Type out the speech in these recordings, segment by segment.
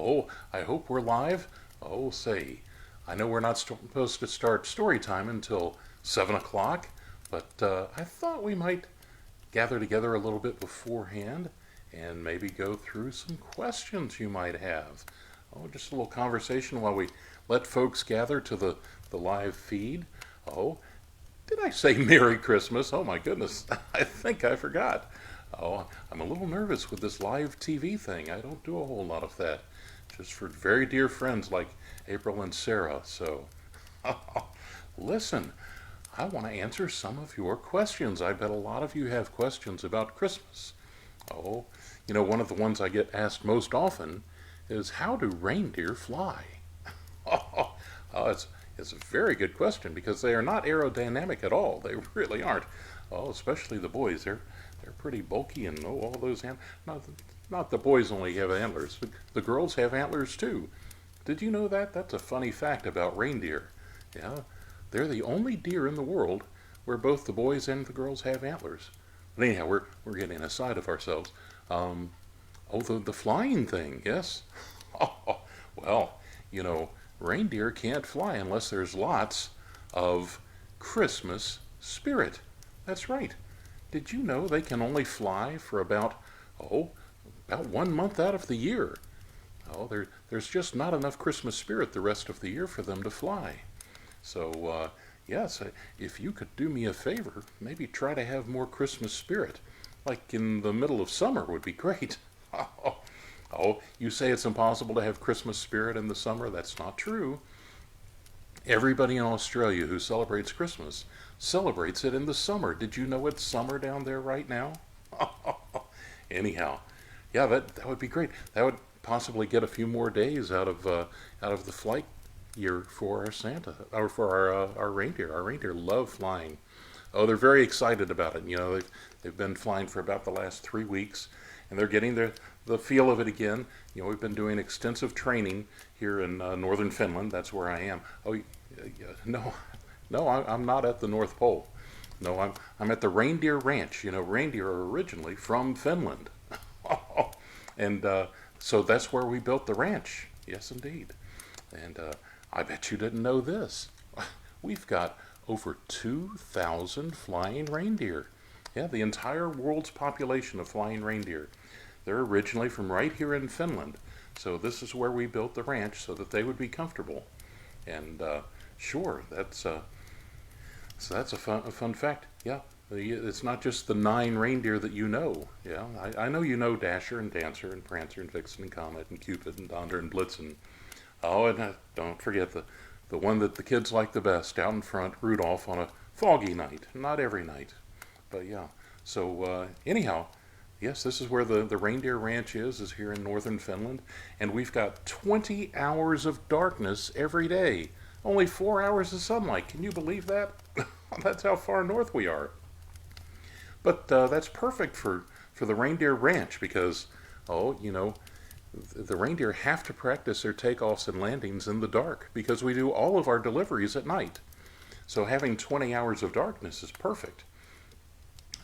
Oh, I hope we're live. Oh, say, I know we're not supposed to start story time until 7 o'clock, but I thought we might gather together a little bit beforehand and maybe go through some questions you might have. Oh, just a little conversation while we let folks gather to the live feed. Oh, did I say Merry Christmas? Oh my goodness, I think I forgot. Oh, I'm a little nervous with this live TV thing. I don't do a whole lot of that. Just for very dear friends like April and Sarah. So, listen, I want to answer some of your questions. I bet a lot of you have questions about Christmas. Oh, one of the ones I get asked most often is how do reindeer fly? It's a very good question because they are not aerodynamic at all. They really aren't. Oh, especially the boys. They're pretty bulky and all those not the boys only have antlers. The girls have antlers too. Did you know that? That's a funny fact about reindeer. Yeah, they're the only deer in the world where both the boys and the girls have antlers. But anyhow, we're getting aside of ourselves. The flying thing, yes. Well, reindeer can't fly unless there's lots of Christmas spirit. That's right. Did you know they can only fly for about 1 month out of the year? There's just not enough Christmas spirit the rest of the year for them to fly. So, yes, if you could do me a favor, maybe try to have more Christmas spirit. Like in the middle of summer would be great. You say it's impossible to have Christmas spirit in the summer? That's not true. Everybody in Australia who celebrates Christmas celebrates it in the summer. Did you know it's summer down there right now? Anyhow, yeah, that would be great. That would possibly get a few more days out of the flight year for our Santa or for our reindeer. Our reindeer love flying. Oh, they're very excited about it. They've been flying for about the last 3 weeks, and they're getting the feel of it again. We've been doing extensive training here in northern Finland. That's where I am. Oh, no, I'm not at the North Pole. No, I'm at the Reindeer Ranch. Reindeer are originally from Finland, and so that's where we built the ranch. Yes, indeed. And I bet you didn't know this. We've got over 2,000 flying reindeer. Yeah, the entire world's population of flying reindeer. They're originally from right here in Finland. So this is where we built the ranch so that they would be comfortable. And sure, that's a fun fact. Yeah, it's not just the 9 reindeer that you know. Yeah, I know you know Dasher and Dancer and Prancer and Vixen and Comet and Cupid and Donder and Blitzen. Oh, and don't forget the one that the kids like the best out in front, Rudolph, on a foggy night. Not every night, but yeah. So anyhow, yes, this is where the Reindeer Ranch is here in northern Finland, and we've got 20 hours of darkness every day. Only 4 hours of sunlight. Can you believe that? That's how far north we are. But that's perfect for the Reindeer Ranch because, the reindeer have to practice their takeoffs and landings in the dark because we do all of our deliveries at night. So having 20 hours of darkness is perfect.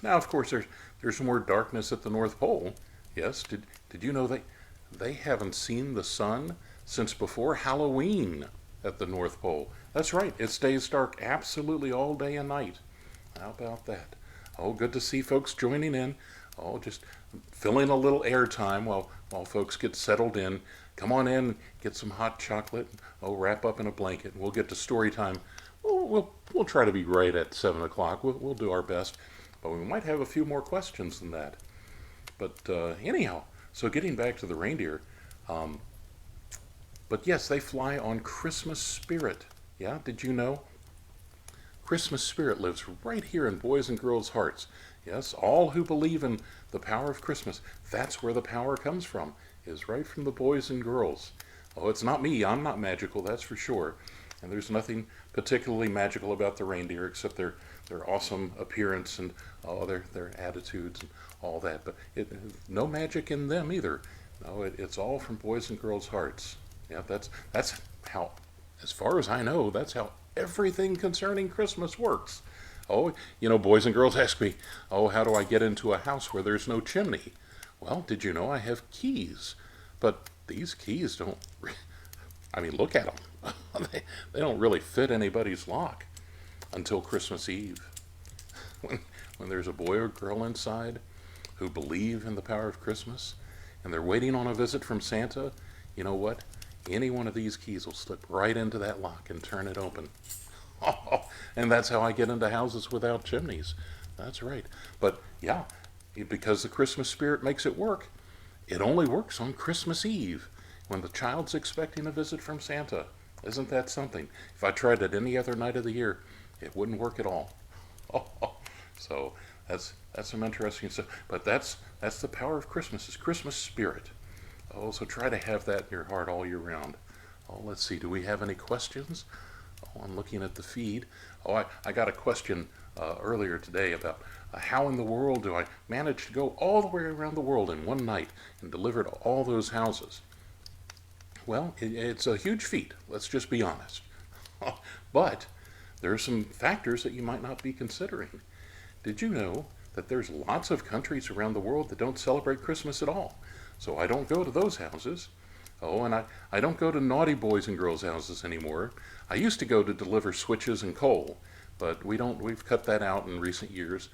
Now, of course, there's more darkness at the North Pole. Yes, did you know they haven't seen the sun since before Halloween at the North Pole? That's right, it stays dark absolutely all day and night. How about that? Oh, good to see folks joining in. Oh, just filling a little airtime while folks get settled in. Come on in, get some hot chocolate. Oh, wrap up in a blanket. We'll get to story time. We'll try to be right at 7 o'clock. We'll do our best. But we might have a few more questions than that. But anyhow, so getting back to the reindeer. But yes, they fly on Christmas spirit. Yeah, did you know? Christmas spirit lives right here in boys' and girls' hearts. Yes, all who believe in the power of Christmas, that's where the power comes from, is right from the boys and girls. Oh, it's not me. I'm not magical, that's for sure. And there's nothing particularly magical about the reindeer except their awesome appearance and their attitudes and all that. But no magic in them either. No, it's all from boys and girls' hearts. Yeah, that's how, as far as I know, that's how everything concerning Christmas works. Oh, boys and girls ask me, how do I get into a house where there's no chimney? Well, did you know I have keys? But these keys don't, I mean, look at them. They don't really fit anybody's lock until Christmas Eve. When, when there's a boy or girl inside who believe in the power of Christmas and they're waiting on a visit from Santa, you know what? Any one of these keys will slip right into that lock and turn it open. And that's how I get into houses without chimneys. That's right. But yeah, because the Christmas spirit makes it work, it only works on Christmas Eve when the child's expecting a visit from Santa. Isn't that something? If I tried it any other night of the year, it wouldn't work at all. So that's some interesting stuff. But that's the power of Christmas, is Christmas spirit. Oh, so try to have that in your heart all year round. Oh, let's see. Do we have any questions? Oh, I'm looking at the feed. Oh, I got a question earlier today about how in the world do I manage to go all the way around the world in one night and deliver to all those houses? Well, it's a huge feat. Let's just be honest. But there are some factors that you might not be considering. Did you know that there's lots of countries around the world that don't celebrate Christmas at all? So I don't go to those houses. Oh, and I don't go to naughty boys and girls' houses anymore. I used to go to deliver switches and coal, but we've cut that out in recent years.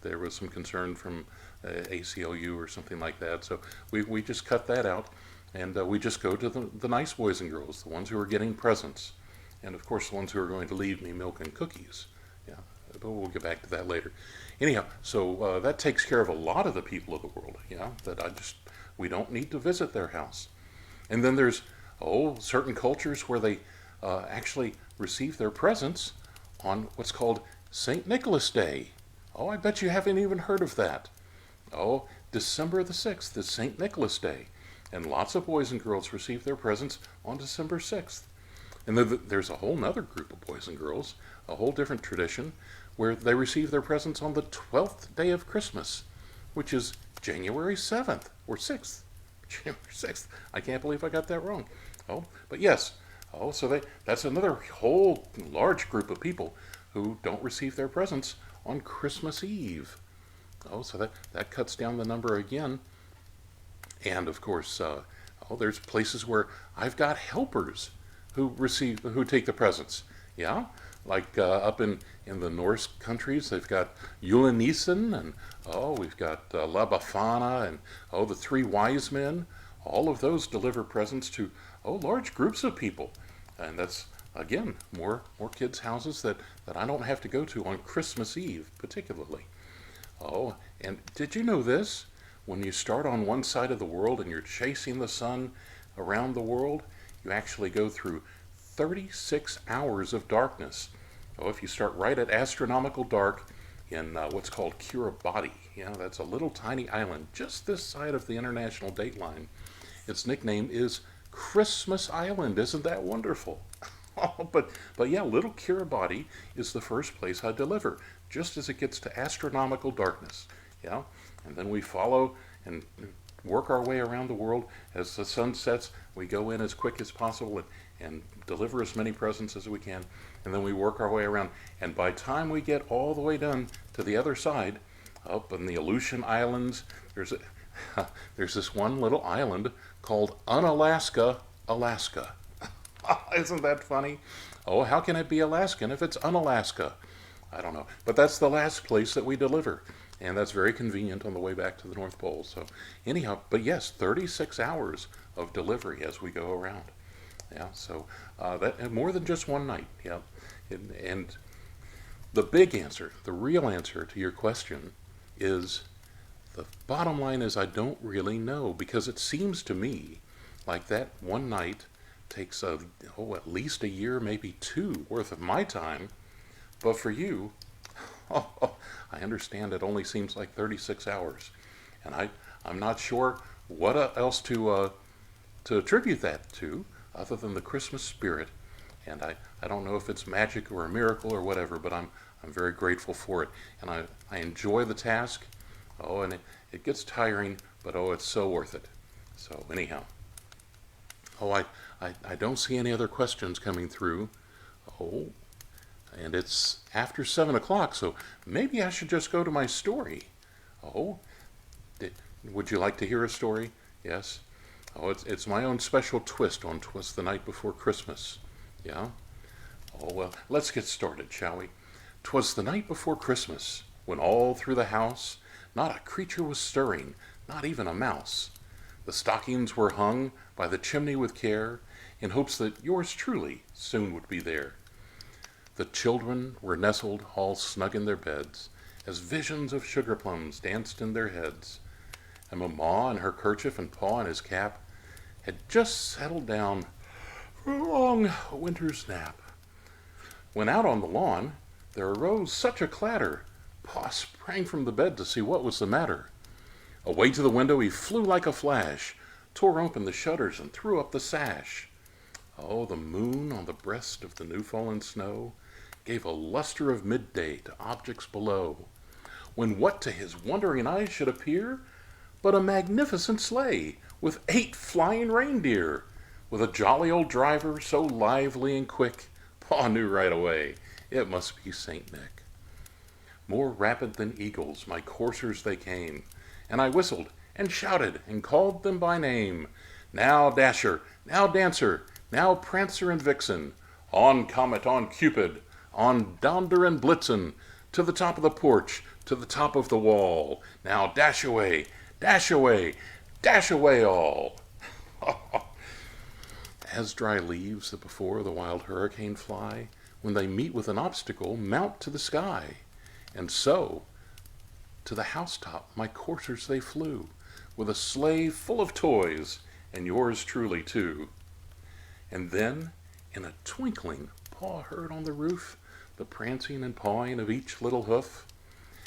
There was some concern from ACLU or something like that, so we just cut that out, and we just go to the nice boys and girls, the ones who are getting presents, and of course the ones who are going to leave me milk and cookies. Yeah, but we'll get back to that later. Anyhow, so that takes care of a lot of the people of the world. Yeah, we don't need to visit their house. And then there's certain cultures where they actually receive their presents on what's called St. Nicholas Day. Oh, I bet you haven't even heard of that. Oh, December the 6th is St. Nicholas Day. And lots of boys and girls receive their presents on December 6th. And then there's a whole other group of boys and girls, a whole different tradition, where they receive their presents on the 12th day of Christmas, which is January 7th or 6th. January 6th. I can't believe I got that wrong. Oh, but yes. Oh, so that's another whole large group of people who don't receive their presents on Christmas Eve. Oh, so that cuts down the number again. And of course, there's places where I've got helpers who take the presents. Yeah, like up in the Norse countries, they've got Julenissen, and we've got La Befana, and the three wise men. All of those deliver presents to large groups of people, and that's again more kids' houses that I don't have to go to on Christmas Eve particularly. Oh, and did you know this? When you start on one side of the world and you're chasing the sun around the world, you actually go through 36 hours of darkness. If you start right at astronomical dark in what's called Kiribati, that's a little tiny island just this side of the international date line. Its nickname is Christmas Island. Isn't that wonderful? But yeah, little Kiribati is the first place I deliver, just as it gets to astronomical darkness. Yeah, and then we follow and work our way around the world. As the sun sets, we go in as quick as possible and deliver as many presents as we can, and then we work our way around. And by the time we get all the way done to the other side, up in the Aleutian Islands, there's this one little island called Unalaska, Alaska. Isn't that funny? Oh, how can it be Alaskan if it's Unalaska? I don't know. But that's the last place that we deliver. And that's very convenient on the way back to the North Pole. So anyhow, but yes, 36 hours of delivery as we go around. Yeah, so that more than just one night. Yeah, and the big answer, the real answer to your question is, the bottom line is I don't really know, because it seems to me like that one night takes at least a year, maybe two worth of my time. But for you, I understand it only seems like 36 hours. And I'm not sure what else to attribute that to other than the Christmas spirit. And I don't know if it's magic or a miracle or whatever, but I'm very grateful for it. And I enjoy the task. And it gets tiring, but it's so worth it. So anyhow. I don't see any other questions coming through. And it's after 7 o'clock, so maybe I should just go to my story. Would you like to hear a story? Yes. Oh, it's my own special twist on 'Twas the Night Before Christmas. Yeah? Oh, well, let's get started, shall we? 'Twas the night before Christmas, when all through the house not a creature was stirring, not even a mouse. The stockings were hung by the chimney with care, in hopes that yours truly soon would be there. The children were nestled all snug in their beds, as visions of sugar plums danced in their heads. And Mamma in her kerchief and Pa in his cap had just settled down for a long winter's nap. When out on the lawn there arose such a clatter, Pa sprang from the bed to see what was the matter. Away to the window he flew like a flash, tore open the shutters and threw up the sash. Oh, the moon on the breast of the new-fallen snow gave a luster of midday to objects below, when what to his wondering eyes should appear but a magnificent sleigh with 8 flying reindeer, with a jolly old driver so lively and quick, Pa knew right away it must be Saint Nick. More rapid than eagles my coursers they came, and I whistled and shouted and called them by name. Now Dasher, now Dancer, now Prancer and Vixen, on Comet, on Cupid, on Donder and Blitzen, to the top of the porch, to the top of the wall. Now dash away, dash away, dash away all. As dry leaves that before the wild hurricane fly, when they meet with an obstacle, mount to the sky. And so, to the housetop my coursers they flew, with a sleigh full of toys, and yours truly too. And then, in a twinkling, Pa heard on the roof the prancing and pawing of each little hoof.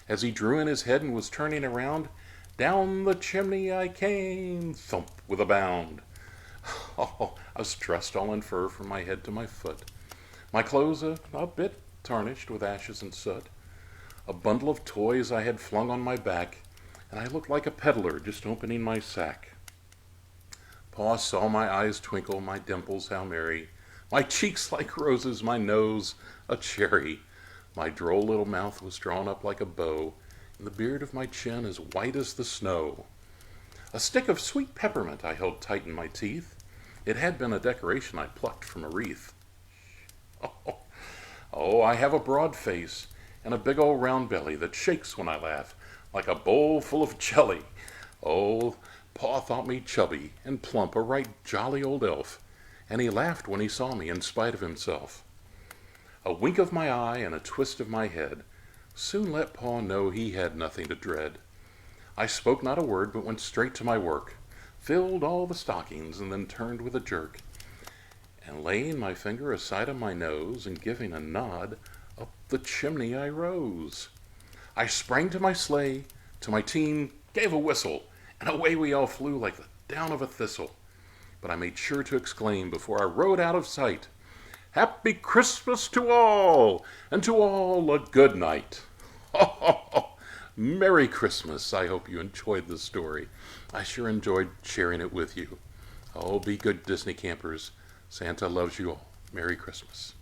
As he drew in his head and was turning around, down the chimney I came, thump, with a bound. Oh, I was dressed all in fur from my head to my foot, my clothes a bit tarnished with ashes and soot. A bundle of toys I had flung on my back, and I looked like a peddler just opening my sack. Pa saw my eyes twinkle, my dimples how merry, my cheeks like roses, my nose a cherry. My droll little mouth was drawn up like a bow, and the beard of my chin as white as the snow. A stick of sweet peppermint I held tight in my teeth. It had been a decoration I plucked from a wreath. Oh, I have a broad face and a big old round belly that shakes when I laugh like a bowl full of jelly. Oh, Pa thought me chubby and plump, a right jolly old elf, and he laughed when he saw me in spite of himself. A wink of my eye and a twist of my head soon let Pa know he had nothing to dread. I spoke not a word, but went straight to my work, filled all the stockings, and then turned with a jerk, and laying my finger aside of my nose and giving a nod, up the chimney I rose. I sprang to my sleigh, to my team gave a whistle, and away we all flew like the down of a thistle. But I made sure to exclaim before I rode out of sight, Happy Christmas to all, and to all a good night. Merry Christmas. I hope you enjoyed this story. I sure enjoyed sharing it with you. Oh, be good Disney campers. Santa loves you all. Merry Christmas.